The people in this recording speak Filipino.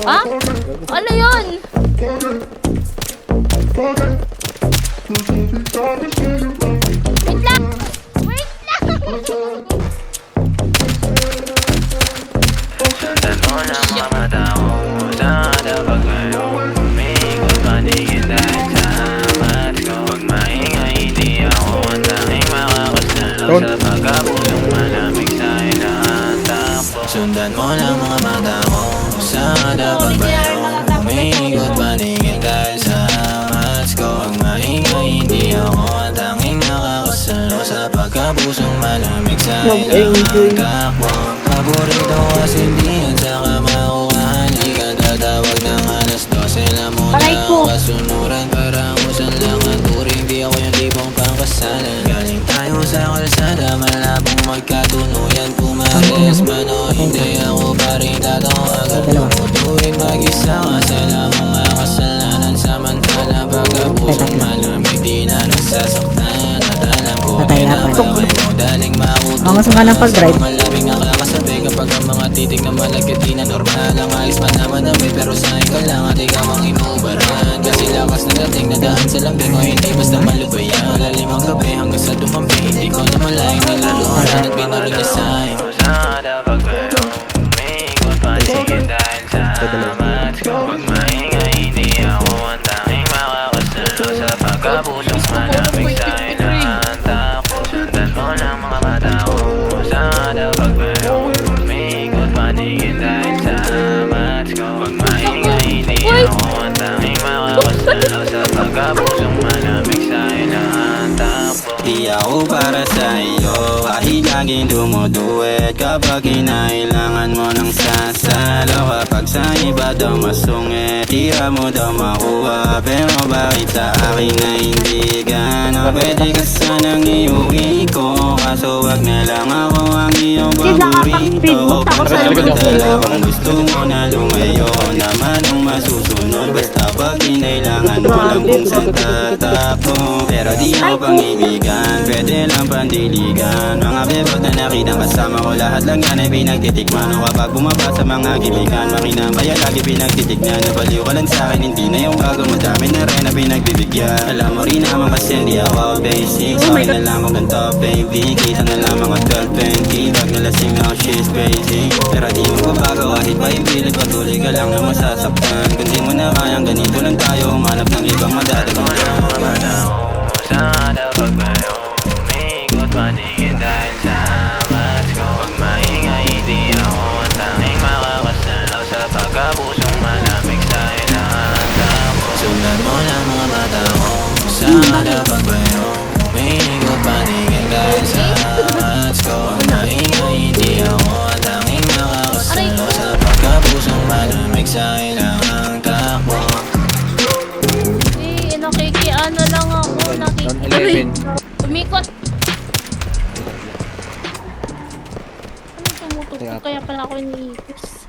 Ha? Ano yun? Wait lang! Wait lang! Sundan mo ng mga mata ko sa harapan ngayon. Umiikot paligid dahil sa hamat ko. Pag maingay hindi ako ang tanging makakasalo sa pagkapulong malamig sa ilang takbo. Sundan mo ng mga mata ko sa harapan ngayon. Umiikot paligid dahil sa hamat ko. Pag maingay hindi ako ang tanging makakasalo sa pagkapusong malamig sa ilang takbo. Paborito kasi diyan sa kamauhan. Di ka tatawag ng alas 12 na muna ako kasunuran. Parang usan lang ang turing. Di ako yung tipong pangkasalan. Galing tayo sa kalsada, malabong magkatunuyan. Pumares man o hindi ako pa rin tatawagan. Tuwing mag-isa ka sa lamang mga kasalanan. Samantala pagkapusong malamig di na nasasaktan. At alam ko pinapalaway mo daling makutupan. Ang masama ng pag-drive. Malabing nakakasabi kapag ang mga titig na malagkit di na normal. Ang ayos man naman namin pero sa ka lang at ikaw ang inuubaran. Kasi lakas na dating na daan sa lambing o hindi basta malubayan. Malalim ang gabi hanggang sa dumampi. Hindi ko na malayang nalaluhan at binaring na sa'yo. Sa harapan kayo umiikot paligid dahil sa hamat ko. Pag maingay hindi ako ang tanging makakasalo sa pagkapusong malamig sa ilang takbo. Sundan mo ng mga mata ko sa harapan kayo umiikot paligid dahil sa hamat ko. Pag maingay hindi ako ang tanging makakasalo sa pagkapusong malamig sa ilang takbo. Di ako para sa iyo kahit laging dumuduwet. Kapag kinailangan mo ng sasalo. Kapag sa iba daw masungit tira mo daw makuha. Pero bakit sa akin na hindi gana? Pwede ka sanang iuwi ko. Kaso wag na lang ako ang iyong paborito. Pagkakadala kung gusto mo na lumayo naman ang masusunod. Basta pag kinailangan mo lang kung saan tatakbo. Pero di ako pang-ibigan, pwede lang pandiligan. Mga bebot na nakitang kasama ko, lahat lang yan ay pinagtitikman. O kapag bumaba sa mga gibigan, makinang kaya lagi pinagtitignan. Nabaliw ka lang sa'kin, hindi na yung bago mo, dami na rin na pinagbibigyan. Alam mo rin naman kasi hindi ako basic. Sorry na lang kung ganito baby, kita na lang mga 12-20. Pag nalasing na she's crazy. Pero di mo babago kahit pa yung pilit, patuloy ka lang na masasaktan. Kung di mo na kayang ganito lang tayo, humanap ng ibang madadagan. Sa harapan kayo umiikot paligid dahil sa hamat ko. Pag maingay hindi ako ang tanging makakasalo sa pagkapusong malamig sa ilang takbo. Sundan mo ng mga mata ko sa harapan kayo umiikot paligid dahil sa hamat ko. Pag maingay hindi ako ang tanging makakasalo sa pagkapusong malamig sa ilang takbo. Nakikiano lang ako. Umikot. Ano tumutok? Kaya pala ako iniipis.